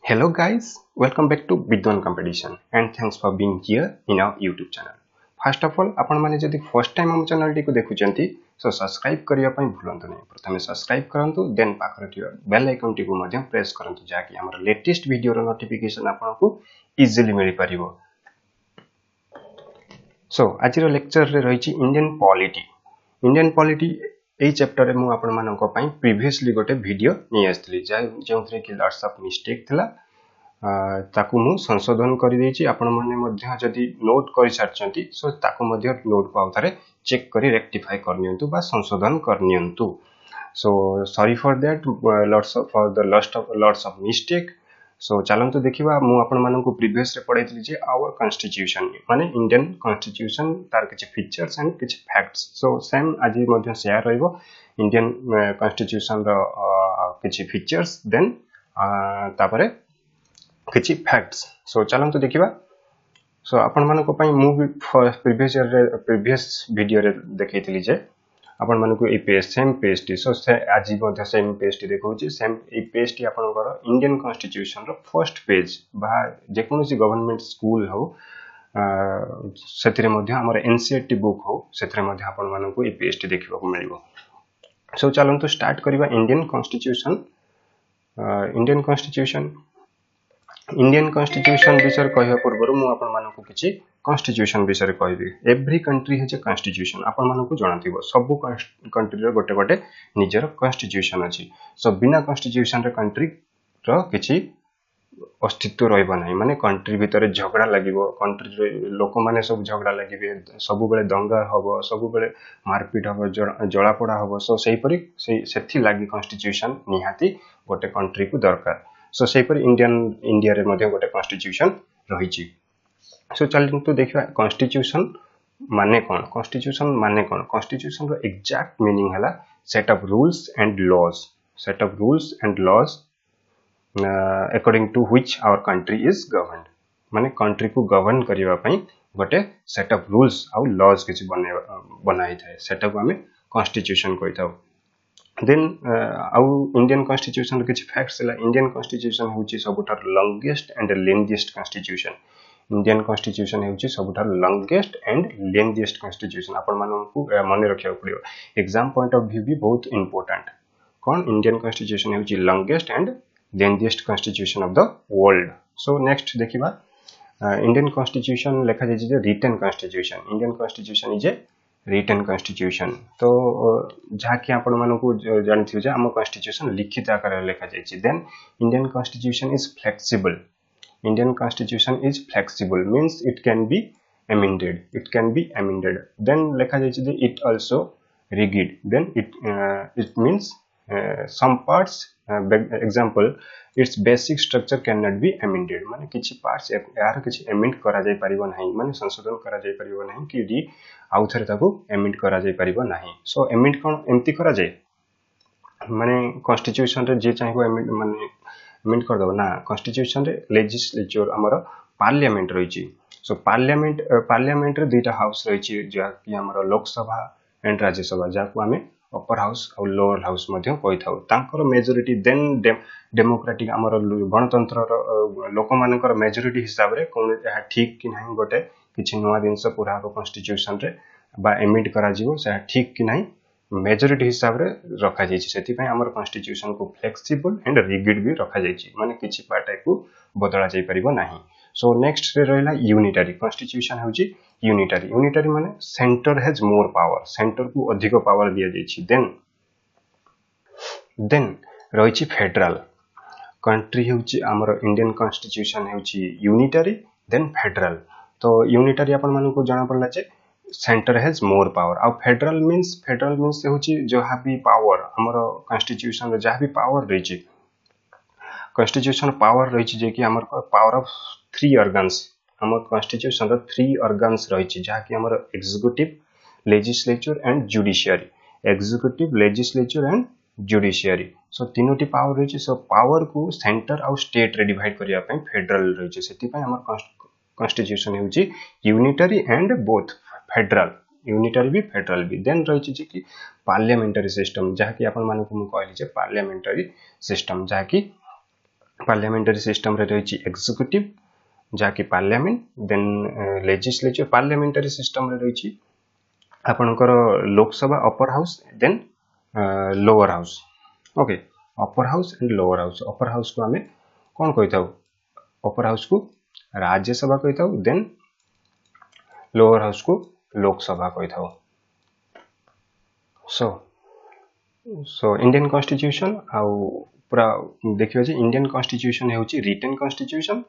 Hello guys, welcome back to VIDWAN COMPETITION and thanks for being here in our YouTube channel. First of all, आपण माने जदि first time हम channel टी को देखुचंती so subscribe करिया पई भूलंतु नहीं। प्रथमे सब्सक्राइब करंतु देन पाखर थियो बेल आइकन टी को मध्यम प्रेस करंतु जाकि हमर लेटेस्ट वीडियो रो नोटिफिकेशन आपनको इजीली मिली परिबो। सो आज रो लेक्चर रे रहिछि इंडियन पॉलिटी। इंडियन पॉलिटी एई चैप्टर रे मु आपण मानको पई प्रीवियसली गोटे वीडियो नि आस्तली जेउथरे कि लॉट्स ऑफ मिस्टेक थिला ताकू मु संशोधन करि देछि। आपण माने मध्य जदि नोट करि सारचंती सो ताकू मध्य नोट को आउथरे चेक करि रेक्टिफाई करनियंतु बा संशोधन करनियंतु। So sorry for that lots of mistake. So चलंतु देखिबा मु आपण मानकु प्रीवियस रे पढाइतली जे आवर कॉन्स्टिट्यूशन माने इंडियन कॉन्स्टिट्यूशन तार किछि फीचर्स एंड किछि फैक्ट्स। सो सेम आज मध्य शेयर रहइबो इंडियन कॉन्स्टिट्यूशन रो किछि फीचर्स देन तापरे किछि फैक्ट्स। सो चलंतु देखिबा। सो आपण मानको पई मु प्रीवियस वीडियो रे देखैतली जे आपण मानको ए पेज सेम पेज टी। सो से आज मध्य सेम पेज टी देखौची सेम ए पेज टी आपनकर Indian constitution row first page बा जे कोनोसी गवर्नमेंट स्कूल हो सेतिरे मध्य हमर एनसीईआरटी बुक हो सेतिरे मध्य आपण मानको ए पेज टी देखिबा को मिलिबो। सो चलंतु स्टार्ट करिबा इंडियन कॉन्स्टिट्यूशन। इंडियन कॉन्स्टिट्यूशन विषय कहवा पूर्व मु आपण मानकु किछि कॉन्स्टिट्यूशन विषय कहबी। Every country has a constitution. आपण मानकु जणाथिबो सब कंट्री रो गोटे गोटे निजर कॉन्स्टिट्यूशन अछि। सो बिना कॉन्स्टिट्यूशन रे कंट्री रो किछि अस्तित्व रहइबो नाही। माने कंट्री भितरे झगड़ा लागिबो, कंट्री रे लोक माने सब झगड़ा लागिबे, सब बेले दंगा हबो, सब बेले मारपीट हबो, जळा पोड़ा हबो। सो सेही परि सेथि लागि कॉन्स्टिट्यूशन निहाती गोटे कंट्री को दरकार। सो सेही परि इंडिया रे मध्ये गोटे कॉन्स्टिट्यूशन रहिछि। सो चलंतु देखिबा कॉन्स्टिट्यूशन माने कोन। कॉन्स्टिट्यूशन माने कोन। कॉन्स्टिट्यूशन रो एग्जैक्ट मीनिंग हला set of rules and laws. Set of rules and laws according to which our country is governed. माने कंट्री को गवर्न करिवा पई गोटे सेट ऑफ रूल्स आउ लॉज किछि बनाई थाए सेटा को हमें कॉन्स्टिट्यूशन कहिथाउ। देन आउ इंडियन कॉन्स्टिट्यूशन रो किछि फैक्ट्स हला। इंडियन कॉन्स्टिट्यूशन होछि सबुठार longest and lengthiest constitution. Indian constitution होछि सबुठार लॉन्गेस्ट एंड लेंथीएस्ट कॉन्स्टिट्यूशन। आपण माननकु माने रखिया पड़ियो। एग्जाम पॉइंट ऑफ व्यू भी बहुत इंपोर्टेंट। कोन इंडियन कॉन्स्टिट्यूशन होछि longest and lengthiest constitution of the world. So next देखिबा इंडियन कॉन्स्टिट्यूशन लेखा जाय जे written constitution. Indian constitution is a written constitution. तो जहा कि आपण मानकु जानथियो जे हम कॉन्स्टिट्यूशन लिखित आकार रे लेखा जाय छि। Then Indian constitution is flexible. Indian constitution is flexible means it can be amended. It can be amended. Then लेखा जाय छि जे it also rigid. Then it means some parts example its basic structure cannot be amended। माने किछि parts यार किछि amend करा जाय परिबो नाही, माने संशोधन करा जाय परिबो नाही कि डी आउ थरे ताको एमेंड करा जाय परिबो नाही। सो एमेंड कोन एम्ति करा जाय माने कॉन्स्टिट्यूशन रे जे चाहिबो एमेंड माने एमेंड कर दो ना। कॉन्स्टिट्यूशन रे लेजिस्लेचर हमर पार्लियामेंट रहिछि। सो पार्लियामेंट रे दुईटा हाउस रहिछि जे कि हमर लोकसभा एंड राज्यसभा जाको हमें अपर हाउस और लोअर हाउस मध्य कहि थाउ। तांकर मेजॉरिटी देन डेमोक्रेटिक हमर गणतंत्र लोक मानकर मेजॉरिटी हिसाब रे कोन या ठीक कि नाही गोटे किछि नवा दिनस पूरा कॉन्स्टिट्यूशन रे बा एमेंड करा जिवो से ठीक कि नाही मेजॉरिटी हिसाब रे रखा जाय छि। सेति पय हमर कॉन्स्टिट्यूशन को फ्लेक्सिबल एंड रिगिड भी रखा जाय छि, माने किछि पार्ट को बदला जाय परिबो नाही। सो नेक्स्ट रे रहला यूनिटरी। कॉन्स्टिट्यूशन होछि यूनिटरी। यूनिटरी माने centre has more power, centre को अधिक पावर दिया जाय छि। देन रहिछि फेडरल। कंट्री होछि हमर इंडियन कॉन्स्टिट्यूशन होछि यूनिटरी देन फेडरल। तो यूनिटरी आपण मानको जाना पड़ला जे सेंटर हैज मोर पावर। आ फेडरल मींस होछि जहा भी पावर हमर कॉन्स्टिट्यूशन रे जहा भी पावर रहिछि कॉन्स्टिट्यूशन पावर रहिछि जे कि हमर पावर ऑफ 3 ऑर्गन्स। हमर कॉन्स्टिट्यूशन रे 3 ऑर्गन्स रहिछि जहा कि हमर executive, legislature and judiciary. Executive, legislature and judiciary. So तीनोटी पावर रहिछि। सो पावर को सेंटर और स्टेट रे डिवाइड करिया पय फेडरल रहिछि। सेति पय हमर कॉन्स्टिट्यूशन होछि unitary and both federal. Unitary भी फेडरल भी। देन रहिछि जे कि पार्लियामेंटरी सिस्टम जहा कि आपण मानकु मु कहली जे पार्लियामेंटरी सिस्टम जहा कि पार्लियामेंटरी सिस्टम रे रही एग्जीक्यूटिव जहाँकि parliament then legislature parliamentary system रे रही आपणकर Lok Sabha upper house then lower house okay upper house and lower house upper house को आमे कौन कही था अपर हाउस को राज्यसभा कही था देन लोअर हाउस को लोकसभा कही था सो इंडियन कॉन्स्टिट्यूशन आउ पूरा देखियो जे इंडियन कॉन्स्टिट्यूशन हेउची written constitution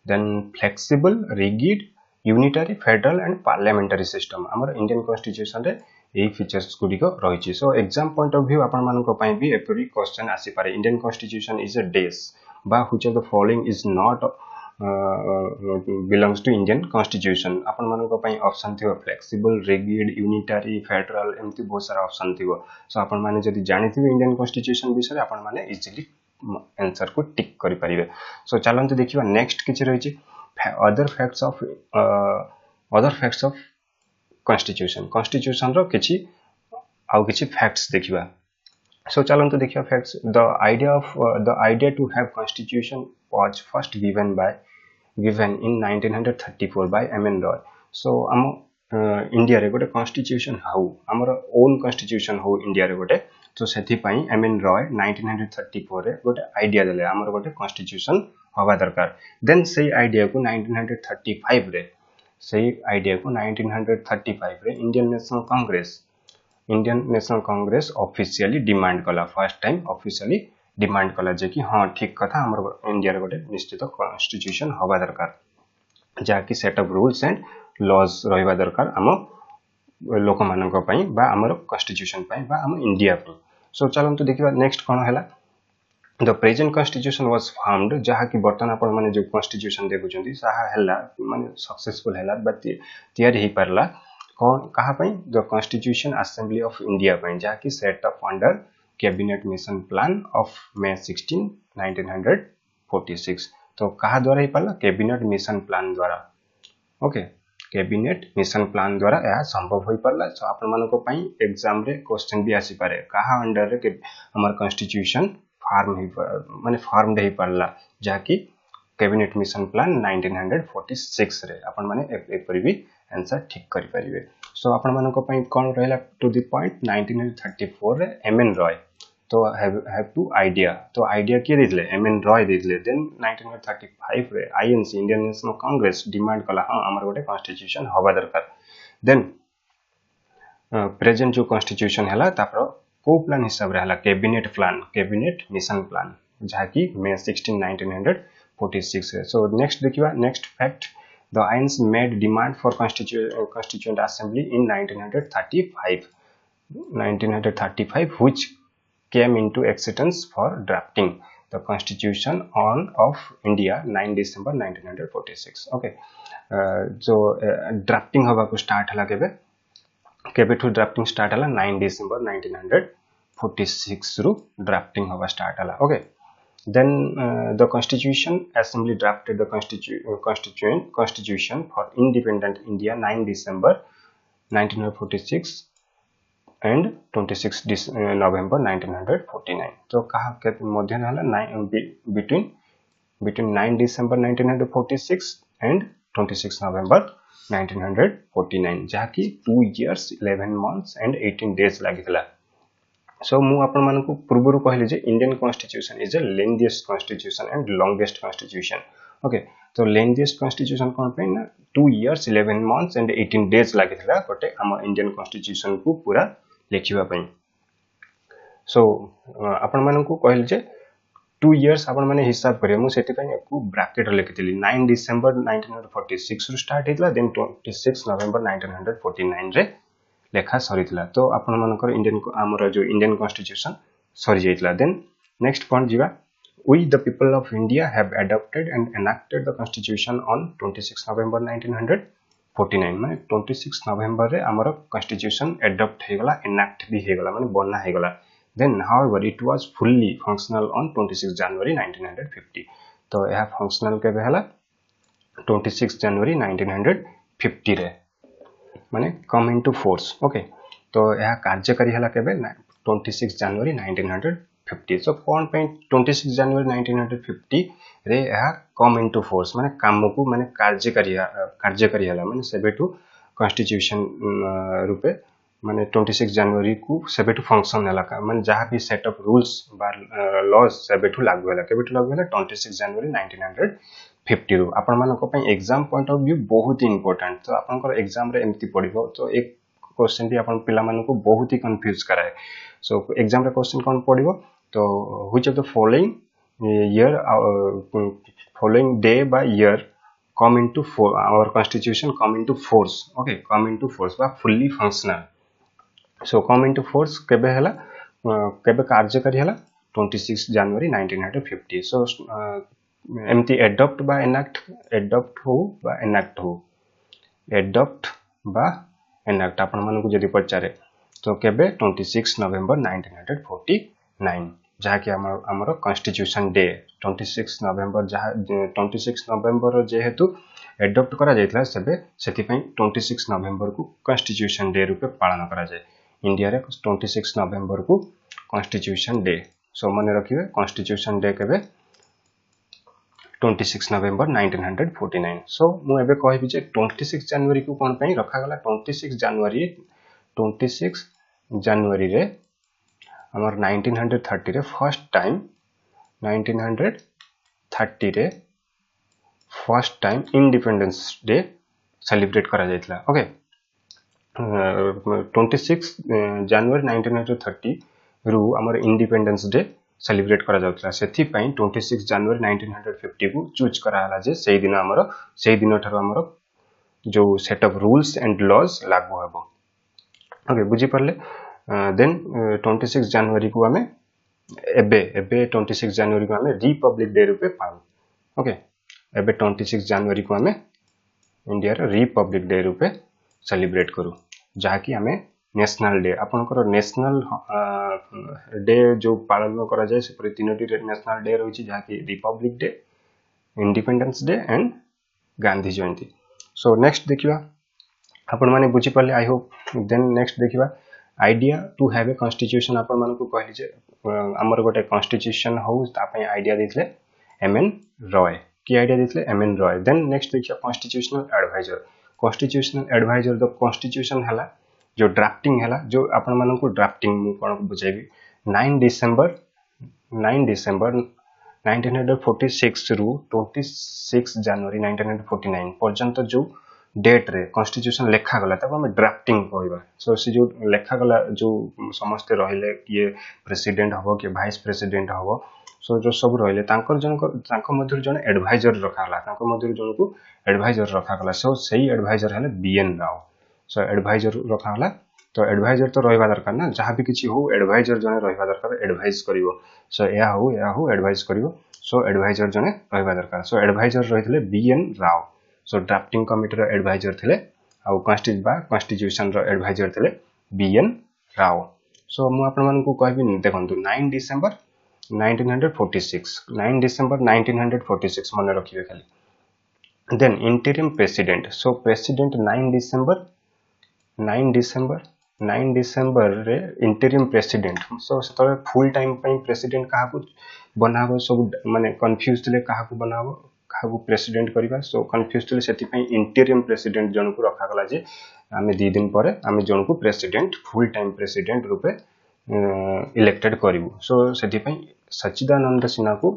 then flexible rigid unitary federal and parliamentary system हमर इंडियन कॉन्स्टिट्यूशन रे ए फीचर्स गुडिको रहिछि so exam point of view आपण मानको पई भी एपरी क्वेश्चन आसी पारे इंडियन कॉन्स्टिट्यूशन इज अ डेस बा which of the following is not belongs to Indian Constitution आपण मानको पई ऑप्शन थियो फ्लेक्सिबल रिगिड यूनिटरी फेडरल एमती बहुत सारा ऑप्शन थियो सो आपण माने जदी जानिथिबे इंडियन कॉन्स्टिट्यूशन विषय आपण माने इजीली आंसर को टिक करि परिबे सो चलंतु देखिबा नेक्स्ट किछि रहिछि अदर फैक्ट्स ऑफ कॉन्स्टिट्यूशन रो किछि आउ किछि फैक्ट्स देखिबा सो चलंतु देखिबा facts the idea to have constitution was first given in 1934 by M.N. Roy. So आम इंडिया रे गोटे कॉन्स्टिट्यूशन हाउ हमर ओन कॉन्स्टिट्यूशन हो इंडिया रे गोटे तो सेथि पई M.N. Roy 1934 रे गोटे आइडिया देले हमर गोटे कॉन्स्टिट्यूशन होबा दरकार देन सेही आइडिया को 1935 रे Indian national Congress officially demand कला फर्स्ट टाइम ऑफिशियली डिमांड कला जे कि हाँ ठीक कथा हमर इंडिया रे गोटे निश्चित कॉन्स्टिट्यूशन होबा दरकार जहाँकि set of rules and laws रहिबा दरकार आम लोक मानक पई बा हमर कॉन्स्टिट्यूशन पई बा हम इंडिया पई सो चलंतु देखिबा नेक्स्ट कोन हला the present constitution was found जहाँकि बर्तन आपण माने जो कॉन्स्टिट्यूशन देखुचंती साहा हला माने सक्सेसफुल हला बट तयार ही परला कोन कहा पई the constitution assembly of India पई जहाँकि set of under cabinet mission plan of May 16, 1946 तो कहा द्वारा ही पाला कैबिनेट मिशन प्लान द्वारा ओके कैबिनेट मिशन प्लान द्वारा यह संभव होई परला सो आपण मानको पई एग्जाम रे क्वेश्चन भी आसी पारे कहा अंडर रे हमर कॉन्स्टिट्यूशन फॉर्म्ड ही परला जाकी कैबिनेट मिशन प्लान 1946 रे आपण माने एपरि भी आंसर ठीक करि परिबे सो आपण मानको पई कोन रहला टू द पॉइंट 1934 रे M.N. Roy तो have to idea तो आइडिया के दिले M.N. Roy दिले देन 1935 रे INC Indian national Congress demand कला हां हमर गोटे कॉन्स्टिट्यूशन होबा दरकार देन प्रेजेंट जो कॉन्स्टिट्यूशन हला तापर को प्लान हिसाब रे हला कैबिनेट मिशन प्लान जहाँकि May 16, 1946 है सो नेक्स्ट देखिबा next fact the INC made demand for constituent assembly in 1935 which came into existence for drafting the constitution of India 9 December 1946 okay so drafting होबा को स्टार्ट हला केबे ठू ड्राफ्टिंग स्टार्ट हला 9 December 1946 रु ड्राफ्टिंग होबा स्टार्ट हला okay then the constitution assembly drafted the constitution for independent India 9 December 1946 and 26 November 1949 तो कहा के मध्य हला between 9 December 1946 and 26 November 1949 जहाँकि 2 years 11 months and 18 days लागितला सो मु आपण मानकु पूर्वरु कहले जे Indian constitution is a lengthiest constitution and longest constitution okay तो लेंथीएस्ट कॉन्स्टिट्यूशन कोन पे ना 2 years 11 months and 18 days लागितला गोटे हम इंडियन कॉन्स्टिट्यूशन को पूरा लेखिबा पई सो आपण मानकु कहले जे 2 years आपण माने हिसाब करे मु सेति पई को ब्रैकेट लिखितली 9 December 1946 रु स्टार्ट हेतला देन 26 November 1949 रे लेखा सरीतला तो आपण मानकर इंडियन हमर जो इंडियन कॉन्स्टिट्यूशन सरी जाइतला देन नेक्स्ट पॉइंट जीवा we the people of India have adopted and enacted the constitution on 26 November 1949 माने 26 नवंबर रे हमर कॉन्स्टिट्यूशन एडॉप्ट हे गला एनैक्ट भी हे गला माने बन्ना हे गला then however it was fully functional on 26 January 1950 तो यह फंक्शनल केबे हला 26 January 1950 रे माने कम इनटू फोर्स ओके तो यह कार्यकारी हला केबे 26 January 1950 1950 सो कोन पे 26 जनवरी 1950 रे यह कम इनटू फोर्स माने काम को माने कार्यकारी हला माने सेबेटू कॉन्स्टिट्यूशन रूपे माने 26 जनवरी को सेबेटू फंक्शन हला माने जहां भी सेट ऑफ रूल्स बा लॉज सेबेटू लागू हला केबेटू लागू हला 26 जनवरी 1950 रो आपण मानको पई एग्जाम पॉइंट ऑफ व्यू बहुत ही इंपोर्टेंट तो आपनकर एग्जाम रे एमती पडिबो तो एक क्वेश्चन भी आपण पिला मानको बहुत ही कंफ्यूज कराए सो एग्जाम रे क्वेश्चन कोन पडिबो तो which of the following year following day by year come into our constitution come into force okay come into force ba fully functional so come into force kebe hela kebe कार्यकारी hela 26 January 1950 so एमती adopt ba enact हो adopt ba enact आपण मानको जदी पचारे तो केबे 26 November 1949 जहा कि हमर कॉन्स्टिट्यूशन डे 26 नवंबर जहा 26 नवंबर जेहेतु एडॉप्ट करा जायतला सेबे सेति पई 26 नवंबर को कॉन्स्टिट्यूशन डे रूपे पालन करा जाय इंडिया रे 26 नवंबर को कॉन्स्टिट्यूशन डे सो माने रखिबे कॉन्स्टिट्यूशन डे केबे 26 नवंबर 1949 सो मु एबे कहबी जे 26 जनवरी को कोन पई रखा गला 26 जनवरी रे हमर 1930 रे फर्स्ट टाइम 1930 रे first time independence day celebrate करा जायतला ओके 26 जनवरी 1930 रु हमर इंडिपेंडेंस डे सेलिब्रेट करा जाउतला सेथि पई 26 जनवरी 1950 को चूज करा हला जे सेही दिन थारो हमर जो set of rules and laws लागू हेबो ओके बुझी परले देन 26 जनवरी को हमें एबे 26 जनवरी को हमें रिपब्लिक डे रूपे पाऊ ओके एबे 26 जनवरी को हमें इंडिया रे रिपब्लिक डे रूपे सेलिब्रेट करू जहा कि हमें नेशनल डे आपनकर नेशनल डे जो पालन करा जाय से तीनोटी नेशनल डे रही जहा कि republic day independence day and Gandhi Jayanti so next देखिबा आपण माने बुझी परले आई होप देन नेक्स्ट देखिबा idea to have a constitution आपण मानको कहली जे हमर गोटे कॉन्स्टिट्यूशन हो ता पई आइडिया देथले एमएन रॉय की आइडिया देथले एमएन रॉय देन नेक्स्ट देखिया कॉन्स्टिट्यूशनल एडवाइजर द कॉन्स्टिट्यूशन हला जो ड्राफ्टिंग हला जो आपण मानको ड्राफ्टिंग मु कोन बुझाइबी 9 डिसेंबर 1946 रु 26 जनवरी 1949 पर्यंत जो डेट रे कॉन्स्टिट्यूशन लेखा गला तब हम ड्राफ्टिंग कहबा सो से जो लेखा गला जो समस्त रहिले किए प्रेसिडेंट हबो कि वाइस प्रेसिडेंट हबो सो जो सब रहिले तांकर मध्य जन एडवाइजर रखा गला तांकर मध्य जन को एडवाइजर रखा गला सो सही एडवाइजर हले बीएन राव सो एडवाइजर रखा गला तो एडवाइजर तो रहबा दरकार ना जहां भी किछि हो एडवाइजर जने रहबा दरकार एडवाइस करिवो सो या हो एडवाइस करिवो सो एडवाइजर जने रहबा दरकार सो एडवाइजर रहितले बीएन राव सो ड्राफ्टिंग कमिटी रो एडवाइजर थिले आ कॉन्स्टिट्यूशन रो एडवाइजर थिले बीएन राव सो मु आपन मन को कहबी देखंतु 9 डिसेंबर 1946 मन रखिबे खाली then interim president so president 9 December रे इंटरिम प्रेसिडेंट सो सतरे फुल टाइम पई प्रेसिडेंट काहा को बनाबो सब माने कंफ्यूज थिले काहा को बनाबो काहा प्रेसिडेंट करिबा सो कंफ्यूज थिले सेति पई इंटरिम प्रेसिडेंट जन को रखा गला जे आमे 2 दिन परे आमे जन को प्रेसिडेंट फुल टाइम प्रेसिडेंट रूपे इलेक्टेड करिवो सो सेति पई सच्चिदानंद सिन्हा को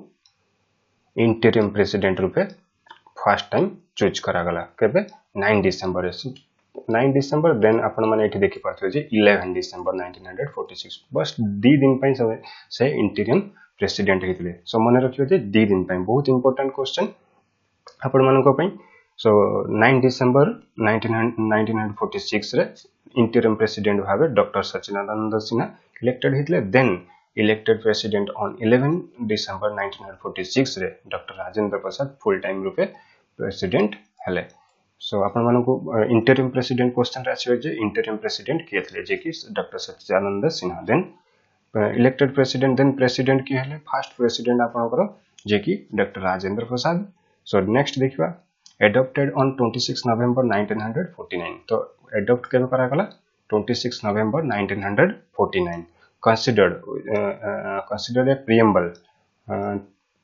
इंटरिम प्रेसिडेंट रूपे फर्स्ट टाइम चूज करा गला केबे 9 डिसेंबर देन आपण माने एठी देखि पाथो जे 11 डिसेंबर 1946 बस 2 दिन पई से इंटरिम प्रेसिडेंट हेतिले सो मने रखियो जे 2 दिन पई बहुत इंपोर्टेंट क्वेश्चन आपण मानको पई सो 9 डिसेंबर 1946 रे इंटरिम प्रेसिडेंट भाबे डॉक्टर सच्चिदानंद सिन्हा इलेक्टेड हेतिले then elected president on 11 December 1946 रे doctor Rajendra Prasad full time रूपे प्रेसिडेंट हेले सो आपण मानको इंटरिम प्रेसिडेंट क्वेश्चन रे आछे जे इंटरिम प्रेसिडेंट के थिले जे कि doctor Sachchidananda Sinha then elected president then president की हेले फर्स्ट प्रेसिडेंट आपनकर जे कि doctor Rajendra Prasad so next देखिबा एडॉप्टेड ऑन 26 नवंबर 1949 तो एडॉप्ट केबे करा गला 26 November 1949 considered a preamble,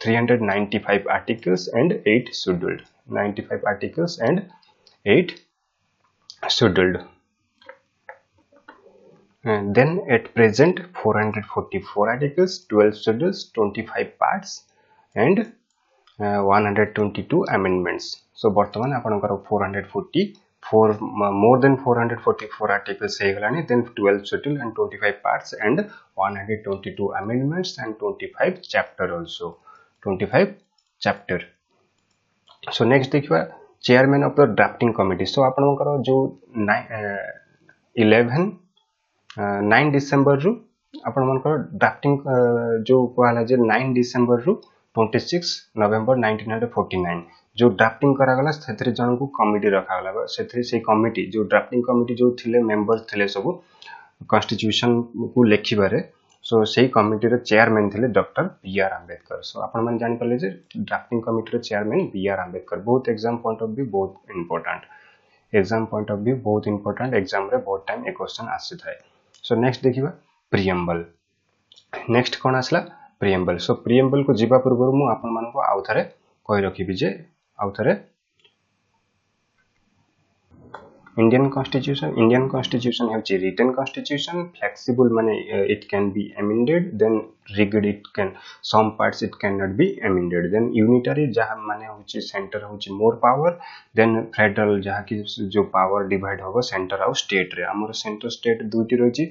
395 articles and 8 scheduled. 95 articles and 8 scheduled. And then at present 444 articles, 12 schedules, 25 parts and 122 amendments. So Bartaman apanakar 444 more than 444 articles hegalani, then 12 schedule and 25 parts and 122 amendments and 25 chapter also. 25 chapter. So next देखिवा chairman of the drafting committee. So apanakar जो 9 December रु आपण मनकर drafting जो कहला जे 9 December रु 26 नवेम्बर 1949 जो drafting करा गला सेथरे जन को कमिटी रखा गला सेथरे से कमिटी जो ड्राफ्टिंग कमिटी जो थिले मेंबर्स थिले सब कॉन्स्टिट्यूशन को लेखिबारे सो सेही कमिटी रो चेयरमैन थिले डॉक्टर बी.आर. आंबेडकर. सो आपण मन जानि परले जे ड्राफ्टिंग कमिटी रो चेयरमैन बी.आर. आंबेडकर बहुत एग्जाम पॉइंट ऑफ व्यू बहुत important exam point of view बहुत इंपोर्टेंट एग्जाम रे बहुत टाइम ए क्वेश्चन आसी थाए. सो नेक्स्ट देखिबा प्रिएम्बल. नेक्स्ट कोन आसला प्रिएम्बल. सो प्रिएम्बल को जिबा पूर्व मु आपन मानको आउथरे कहि रखिबि जे आउथरे इंडियन कॉन्स्टिट्यूशन है रिटन कॉन्स्टिट्यूशन फ्लेक्सिबल माने it can be amended then rigid it can some parts it can not be amended then unitary जहा माने होची सेंटर होची मोर पावर देन फेडरल जहा कि जो पावर डिवाइड होबो सेंटर और स्टेट रे हमर सेंटर स्टेट दुटी रहिची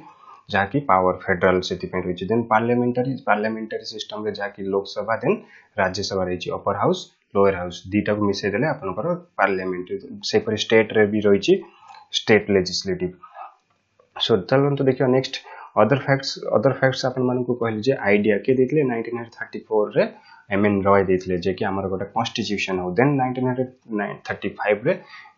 जहा कि पावर फेडरल सेति पे रहिची देन पार्लियामेंटरी सिस्टम रे जहा कि लोकसभा देन राज्यसभा रहिची अपर हाउस लोअर हाउस दीटा को मिसे देले आपनकर पार्लियामेंट से पर स्टेट रे भी रहिची स्टेट लेजिस्लेटिव. सो चलो तो देखियो नेक्स्ट अदर फैक्ट्स अपन मन को कहले जे आईडिया के देथिले 1934 रे एमएन रॉय देथिले जे कि हमर गोटा कॉन्स्टिट्यूशन हो देन 1935 रे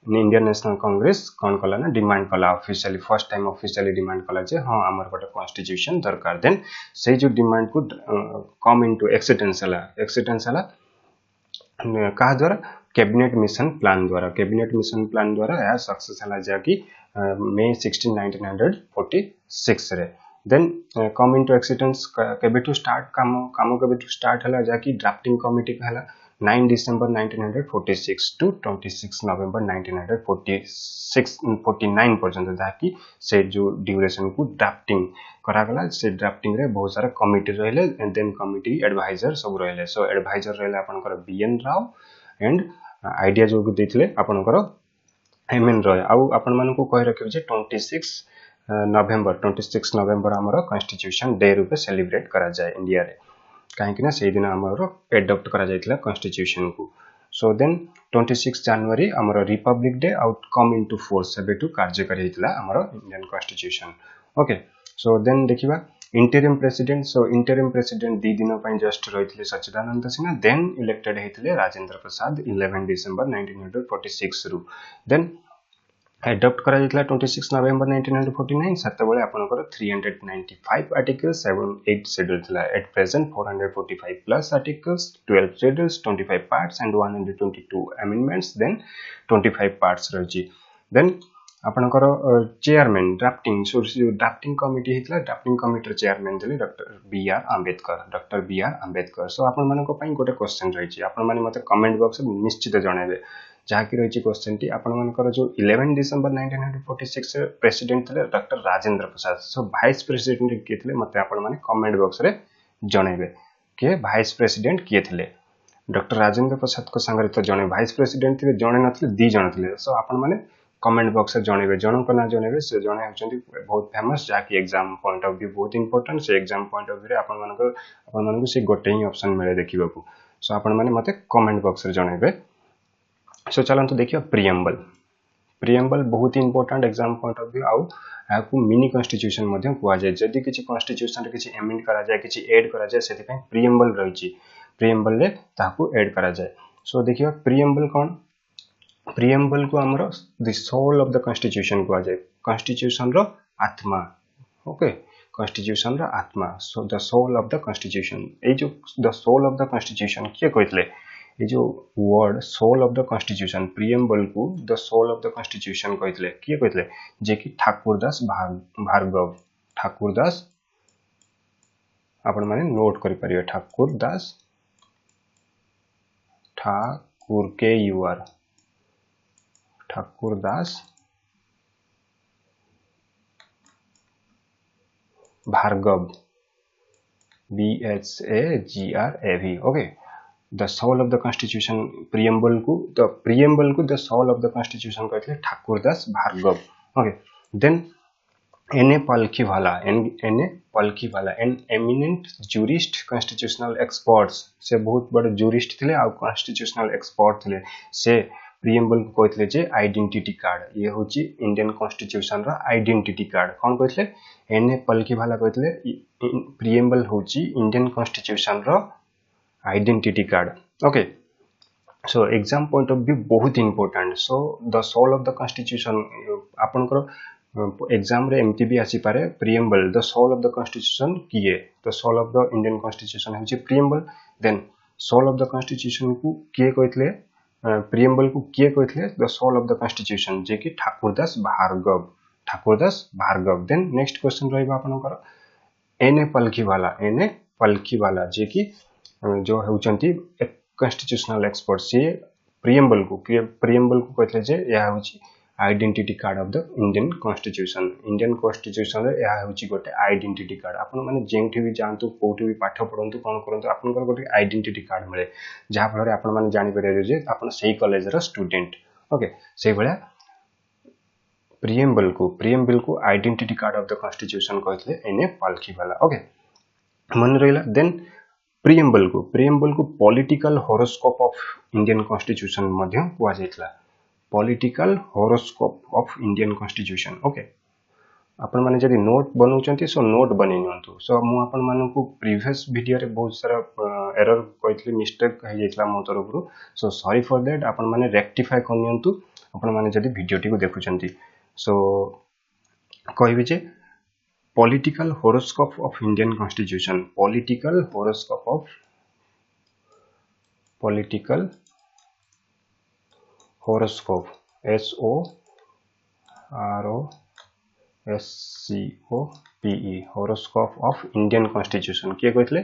इंडियन नेशनल कांग्रेस कोन कला ना डिमांड कला officially first time officially demand कला जे हां हमर गोटा कॉन्स्टिट्यूशन दरकार देन से जो डिमांड को कम इनटू एक्सेप्टेंस हला कहा द्वारा कैबिनेट मिशन प्लान द्वारा यह सक्सेस हला जा कि मे 16 1946 रे देन कम इनटू एक्सेप्टेंस केबे टू स्टार्ट काम केबे टू स्टार्ट हला जा कि ड्राफ्टिंग कमिटी कहला 9 डिसेंबर 1946 टू 26 नवेंबर 1949 पर्यंत जाकि से जो ड्यूरेशन को ड्राफ्टिंग करा गला से ड्राफ्टिंग रे बहुत सारा कमिटी रहले एंड देन कमिटी एडवाइजर सब रहले. सो एडवाइजर रहले आपनकर बीएन राव एंड आईडिया जो देथिले आपनकर एमएन रॉय आउ आपन मानको को कहि रखियो जे 26 नवेंबर हमर कॉन्स्टिट्यूशन डे रूपे सेलिब्रेट करा जाय इंडिया रे काहे कि ना से दिन हमर एडॉप्ट करा जायतिला कॉन्स्टिट्यूशन को. सो देन 26 जनवरी हमर republic day out come into force सेबे टू कार्यकारी हितला हमर Indian constitution. Okay so then देखिबा interim president. So interim president दी दिन पई जस्ट रहितले सच्चिदानंद सिन्हा देन इलेक्टेड हितले राजेंद्र प्रसाद 11 डिसेंबर 1946 रु देन एडॉप्ट करा जायतिला 26 नवेंबर 1949 सत्ते बेले आपनकर 395 आर्टिकल्स 8 शेड्यूल थिला at present 445 plus articles 12 schedules 25 parts and 122 amendments then 25 parts रहिची. देन आपनकर chairman drafting so drafting committee हितला ड्राफ्टिंग कमिटी चेयरमैन थिले डॉक्टर बी.आर. आंबेडकर. सो आपन मानको पई गोटे क्वेश्चन रहिची आपन माने मते कमेंट बॉक्स में निश्चित जणाइबे जहा कि रहिची क्वेश्चन टी आपन मानकर जो 11 डिसेंबर 1946 रे प्रेसिडेंट थिले डॉक्टर राजेंद्र प्रसाद. सो वाइस प्रेसिडेंट के थिले मते आपन माने कमेंट बॉक्स रे जणाइबे के वाइस प्रेसिडेंट के थिले डॉक्टर राजेंद्र प्रसाद को संगे तो जणे वाइस प्रेसिडेंट थिले जणे नथिले दी जण थिले. सो आपन माने कमेंट बॉक्स रे जणाइबे जणो को ना जणाइबे से जणे हचंती बहुत फेमस जहा कि एग्जाम पॉइंट ऑफ व्यू बहुत इंपोर्टेंट से एग्जाम पॉइंट ऑफ व्यू रे आपन मानको से गोटे ही ऑप्शन मिले देखिबाकू. सो आपन माने मते कमेंट बॉक्स रे जणाइबे. सो चलन तो देखियो प्रिएम्बल बहुत important exam point of view आउ आकु मिनी कॉन्स्टिट्यूशन मध्ये कुआ जाय जदी किछि कॉन्स्टिट्यूशन रे किछि अमेंड करा जाय किछि ऐड करा जाय सेति पय प्रिएम्बल रहिछि प्रिएम्बल रे ताकू ऐड करा जाय. सो देखियो प्रिएम्बल कोन प्रिएम्बल को हमरो the soul of the constitution कुआ जाय कॉन्स्टिट्यूशन रो आत्मा. ओके कॉन्स्टिट्यूशन रो आत्मा. So the soul of the constitution ए जो the soul of the constitution के कहितले ये जो word soul of the constitution preamble को the soul of the constitution कहितले किए कहितले जे कि ठाकुरदास आपण माने नोट करि परिबे Thakur Das Thakur K U R Thakur Das Bhargav BHAGRAV okay the soul of the constitution preamble को the soul of the constitution कहते Thakur Das Bhargava okay then N.A. Palkhivala an eminent jurist constitutional experts से बहुत बड़े jurist थे आ constitutional expert थे से preamble को कहते जे identity card ये होची Indian constitution रा identity card कौन कहते N.A. Palkhivala कहते preamble होची Indian constitution रा identity card okay so exam point of view बहुत important so the soul of the constitution आपनकर एग्जाम रे एमटी भी आसी पारे preamble the soul of the constitution किए the soul of the Indian constitution है preamble then soul of the constitution को किए कहतले प्रीएम्बल को किए कहतले the soul of the constitution जे कि Thakurdas Bhargava then next question रहबा आपनकर एनए पलखीवाला जे कि जो होचंती कॉन्स्टिट्यूशनल एक्सपर्ट से प्रीएम्बल को कहतले जे या होची identity card of the Indian constitution रे या होची गोटे आइडेंटिटी कार्ड आपण माने जेंठी भी जानतु कोठी भी पाठ पढंतु कोन करंतु आपनकर गोटे आइडेंटिटी कार्ड मिले जहा फल रे आपण माने जानि परिबे जे आपण सेही कॉलेज रा स्टूडेंट ओके सेही भलिया प्रीएम्बल को identity card of the constitution कहतले एनए पालखीवाला ओके मन रहिला देन प्रीएम्बल को political horoscope of Indian constitution मध्य कुआ जायतला political horoscope of Indian constitution okay आपण माने जदी नोट बनौचंती सो नोट बनै नियंतु सो मु आपण मानकु प्रीवियस वीडियो रे बहुत सारा एरर कहतली मिस्टेक हे जेतला मो तरफरु सो सॉरी फॉर दैट आपण माने रेक्टिफाई कर नियंतु आपण माने जदी वीडियो टी को देखुचंती सो कहबी जे political horoscope of Indian constitution political horoscope HOROSCOPE horoscope of Indian constitution किए कहतले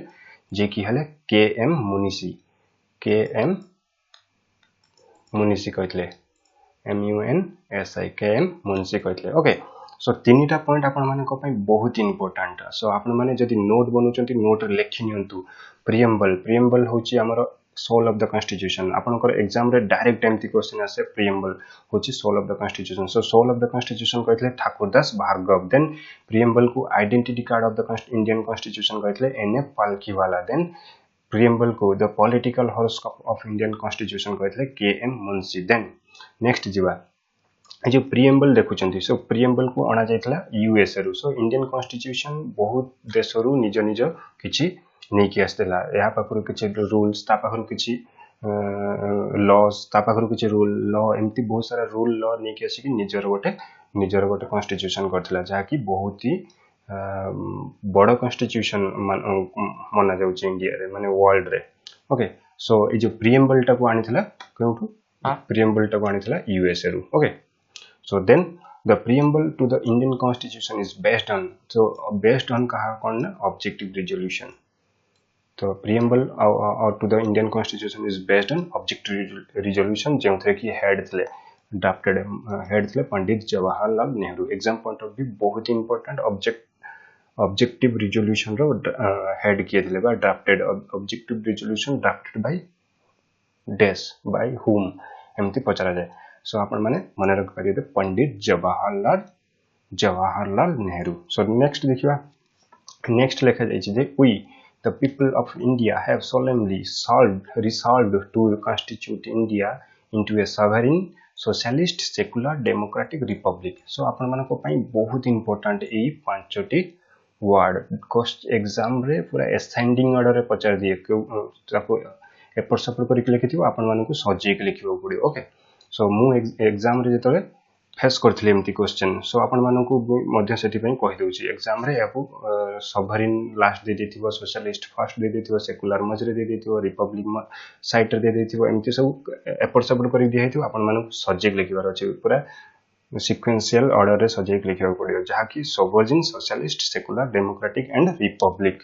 जे कि हले KM मुनिसी कहतले MUNSI KM मुनिसी कहतले ओके सो तीनटा पॉइंट आपण माने को पई बहुत इंपोर्टेंट सो आपण माने जदी नोट बनउचंती नोट लिखि नियंतु प्रीएम्बल होची हमर सोल ऑफ द कॉन्स्टिट्यूशन आपनकर एग्जाम रे डायरेक्ट एमती क्वेश्चन आसे प्रीएम्बल होची soul of the constitution so soul of the constitution कहतले ठाकुरदास भार्गव देन प्रीएम्बल को identity card of the Indian constitution कहतले एनए पालखीवाला देन प्रीएम्बल को the political horoscope of Indian constitution कहतले केएम मुंशी देन नेक्स्ट जीवा जो preamble देखुचंती सो preamble को अणा जायतला USA रु so Indian constitution बहुत देश रु निज किछि नेकी आस्तेला या पाखरु किछि रूल्स ता पाखरु किछि लॉस ता पाखरु किछि रूल लॉ एमती बहुत सारा रूल लॉ नेकी आसी कि निजर गोटे कॉन्स्टिट्यूशन करथिला जा कि बहुत ही बड़ कॉन्स्टिट्यूशन माना जाउछि इंडिया रे माने वर्ल्ड रे ओके सो ए जो प्रीएम्बल टा को आनिथिला केउठु प्रीएम्बल टा को आनिथिला यूएसए रु okay so then the preamble to the Indian constitution is based on कहा कौन ना objective resolution तो preamble to the Indian constitution is based on objective resolution जो थे कि head थे पंडित Jawaharlal Nehru exam point of view बहुत important objective resolution रो head किए थे बा drafted objective resolution drafted by dash by whom एमती पचरा जाए सो आपण माने मन रख परिबे पंडित जवाहरलाल नेहरू सो नेक्स्ट देखिबा नेक्स्ट लेखा जाय जे we the people of India have solemnly resolved to constitute India into a sovereign socialist secular democratic republic सो आपण माने को पई बहुत इंपोर्टेंट एई पांचटी वर्ड कोस्ट एग्जाम रे पूरा असेंडिंग ऑर्डर रे पचार दिए ताको एपर सपर करि लिखिथिबो आपण माने को सजे के लिखिबो पड़ियो ओके सो मु एग्जाम रे जतले फेस करथिले एमती क्वेश्चन सो आपण मानकु मध्य सेठी पई कहि दोछि एग्जाम रे याकू sovereign last they देथिबो socialist first they देथिबो secular मजरे they देथिबो Republic site रे दे देथिबो एमती सब एपर सपर करि दिया हेतु आपण मानकु सब्जेक्ट लिखिबार अछि पूरा सीक्वेंशियल ऑर्डर रे सब्जेक्ट लिखिबा पड़ियो जहा कि sovereign socialist secular democratic and Republic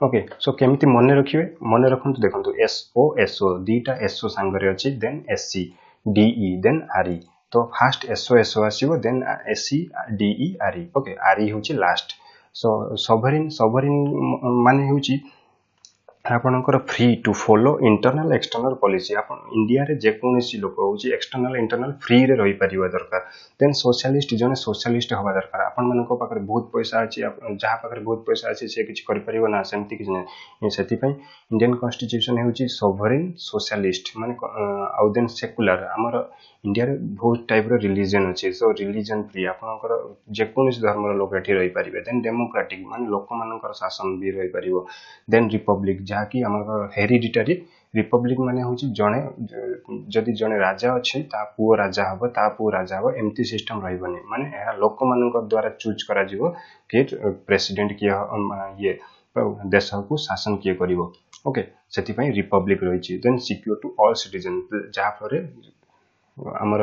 okay so केमिति मने रखिबे मने रखंतु देखंतु SO दीटा SO सांगरे अछि then SC DE then RE तो फास्ट SO आसीबो then SC DE RE okay RE होची लास्ट सो सॉवरेन माने होची आपनकर free to follow internal external policy आपन इंडिया रे जे कोनसी लोक होची एक्सटर्नल इंटरनल फ्री रे रही परिबा दरकार देन सोशलिस्ट जने सोशलिस्ट हवा दरकार आपन मन को पाकर बहुत पैसा अछि जहा पाकर बहुत पैसा अछि से किछ करि परिबो ना सेमति किछ नै सेति पई इंडियन कॉन्स्टिट्यूशन होची सॉवरेन सोशलिस्ट माने आउ देन सेकुलर हमर इंडिया रे बहुत टाइप रो रिलीजन अछि सो रिलीजन फ्री आपनकर जे कोनसी धर्म रो लोक एठी रही परिबे देन डेमोक्रेटिक माने लोक मानकर शासन भी रही परिबो देन रिपब्लिक जहा कि हमर हेरिडिटरी रिपब्लिक माने होची जणे जदि जणे राजा अछि ता पुओ राजा हबो एमती सिस्टम रहइबनी माने एहा लोक मानकर द्वारा चूज करा जिवो कि प्रेसिडेंट किए ये देश को शासन किए करिवो ओके सेति पई रिपब्लिक रहिछि then secure to all citizen जहा पर हमर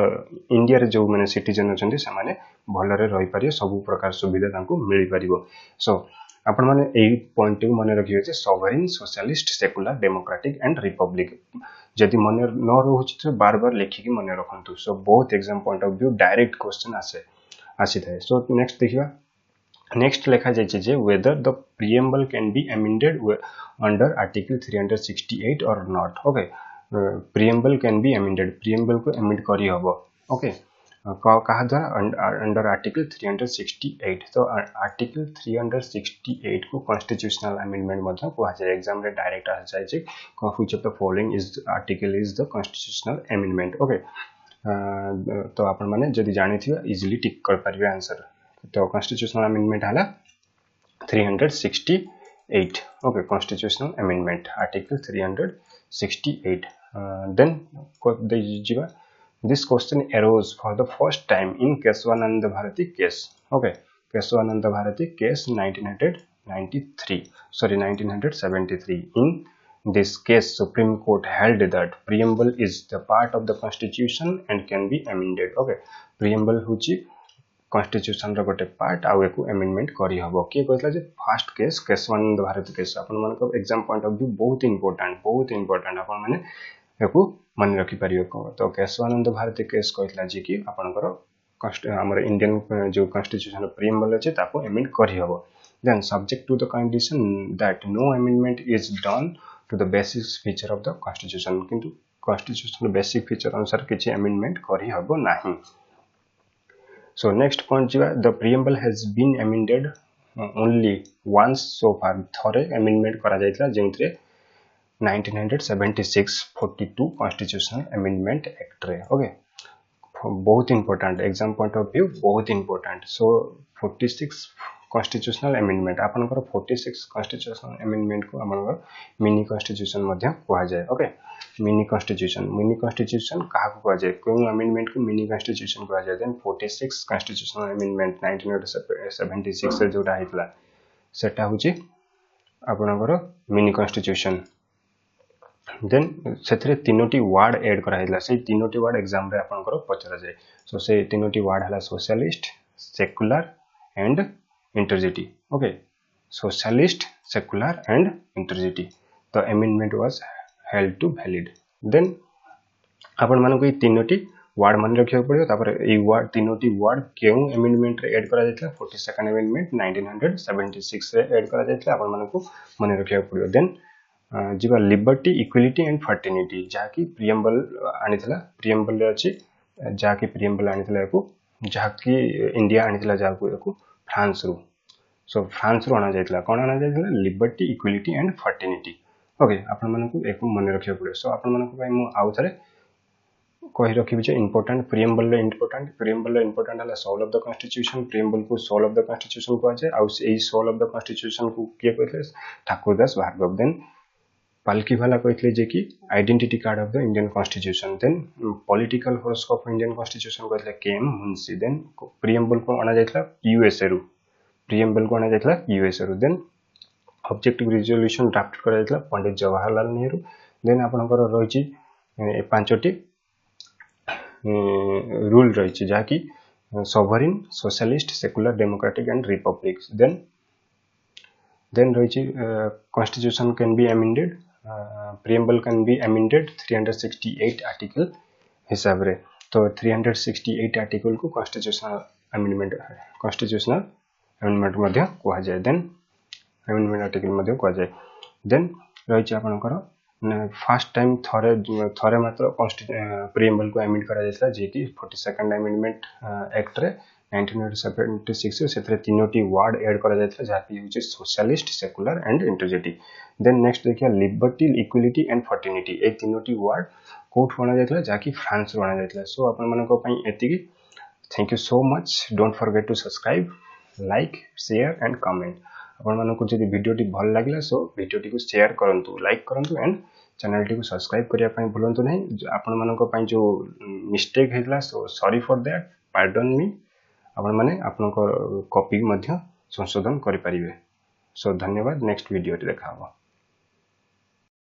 इंडिया रे जो माने सिटीजन अछंती से माने भलरे रहि पारियो सब प्रकार सुविधा तांको मिलि पारियो सो आपण माने एई पॉइंट को माने रखियो जे sovereign socialist secular democratic and republic जदि माने न रहउछि तो बार बार लिखि के माने रखंतु सो बहुत exam point of view direct question आसी थाए सो नेक्स्ट देखिबा नेक्स्ट लिखा जाय जे whether the preamble can be amended under article 368 or not okay preamble can be amended preamble को amend करी हबो ओके कहा द्वारा अंडर आर्टिकल 368 तो आर्टिकल 368 को कॉन्स्टिट्यूशनल अमेंडमेंट मतलब कहा जाय एग्जाम रे डायरेक्ट आ जाय छै which of the following is article is the constitutional amendment okay तो आपण माने जदि जानिथिबा इजीली टिक कर परिबे आंसर तो कॉन्स्टिट्यूशनल अमेंडमेंट हला 368 okay constitutional amendment article 368 then को दे जिबा this question arose for the first time in Keswananda Bharati case okay Keswananda Bharati case 1973 in this case Supreme Court held that preamble is the part of the constitution and can be amended okay preamble Ho Chi constitution रो गोटे part आ एको amendment करी हबो के कहला जे first case Kesavananda Bharati case अपन मन को exam point of view बहुत इंपोर्टेंट अपन माने एको मन रखि परियो तो केशवानंद भारती केस कहला जे कि आपनकर हमर इंडियन जो कॉन्स्टिट्यूशन प्रीएम्बल अछि ताको अमेंड करी हबो then subject to the condition that no amendment is done to the basic feature of the constitution किंतु कॉन्स्टिट्यूशन बेसिक फीचर अनुसार किछि अमेंडमेंट करी हबो नाही सो नेक्स्ट पॉइंट जिवा the preamble has been amended only once so far थरे amendment करा जायतला जेंत्रे 1976 42 कॉन्स्टिट्यूशनल अमेंडमेंट एक्ट रे ओके बहुत important exam point of view बहुत इंपोर्टेंट सो 46 कॉन्स्टिट्यूशनल अमेंडमेंट आपनकर 46 कॉन्स्टिट्यूशनल अमेंडमेंट को हमर मिनी कॉन्स्टिट्यूशन मध्य कहा जाय ओके मिनी कॉन्स्टिट्यूशन कहा को कहा जाय कोन अमेंडमेंट को मिनी कॉन्स्टिट्यूशन कहा जाय देन 46 कॉन्स्टिट्यूशनल अमेंडमेंट 1976 से जोडा हितला सेटा होची आपनकर मिनी कॉन्स्टिट्यूशन देन सेथरे तीनोटी वर्ड ऐड करा हितला से तीनोटी वर्ड एग्जाम रे आपनकर पचरा जाय सो से तीनोटी वर्ड हला socialist secular and integrity okay socialist secular and integrity the amendment was held to valid then आपण मानको ई तीनोटी वर्ड मन रखियो पड़ियो तापर ई वर्ड तीनोटी वर्ड केउ अमेंडमेंट रे ऐड करा जायतला 42nd अमेंडमेंट 1976 रे ऐड करा जायतला आपण मानको मन रखियो पड़ियो देन जिबा लिबर्टी इक्वालिटी एंड फर्टिनिटी जाकी प्रीएम्बल आनिथला प्रीएम्बल रे अछि जाकी प्रीएम्बल आनिथला को जाकी इंडिया आनिथला जाको एको फ्रांस रो सो फ्रांस रो आना जायतला कोन आना जायतला liberty equality and fraternity okay आपण मानको एको मन रखियो पड़ियो सो आपण मानको भाई मु आउ थरे कहि रखिबि जे इंपोर्टेंट प्रीएम्बल हला soul of the constitution preamble को सोल ऑफ द कॉन्स्टिट्यूशन को आजे आउ एई सोल ऑफ द कॉन्स्टिट्यूशन को के कहले ठाकुरदास भार्गव देन पालकी वाला कहले जे कि identity card of the Indian constitution then political horoscope Indian constitution कहले केएम मुंशी देन प्रीएम्बल को आना जायतला यूएसए रो देन ऑब्जेक्टिव रिजोल्यूशन ड्राफ्ट करा जायतला पंडित जवाहरलाल नेहरू देन आपनकर रहिछि पांचटी रूल रहिछि जाकी sovereign socialist secular democratic and republic then then रही constitution can be amended preamble can be amended 368 article हिसाब रे तो 368 आर्टिकल को कॉन्स्टिट्यूशनल अमेंडमेंट मध्य कहा जाए देन अमेंडमेंट आर्टिकल मध्य कहा जाए देन रही आपनकर फर्स्ट टाइम थरे मात्र प्रीएम्बल को अमेंड करा जायतला जे कि 42nd अमेंडमेंट एक्ट रे 1976 से तीनोटी वर्ड ऐड करा जायतला जाति होचे socialist secular and integrity then next देखिया लिबर्टी इक्वालिटी एंड फ्रेटर्निटी ए तीनोटी वर्ड कोट बना जायतला जाकि फ्रांस बना जायतला सो आपन मानको पई एतिकी thank you so much don't forget to subscribe like share and comment आपण मानको जदि वीडियो टी भल लागला सो वीडियो टी को शेयर करंतु लाइक करंतु एंड चैनल टी को सब्सक्राइब करिया पई भूलंतु नहीं आपण मानको पई जो मिस्टेक हेतला so sorry for that pardon me आपण माने आपनको कॉपी मध्य संशोधन करि परिबे सो धन्यवाद नेक्स्ट वीडियो टी देखाबो।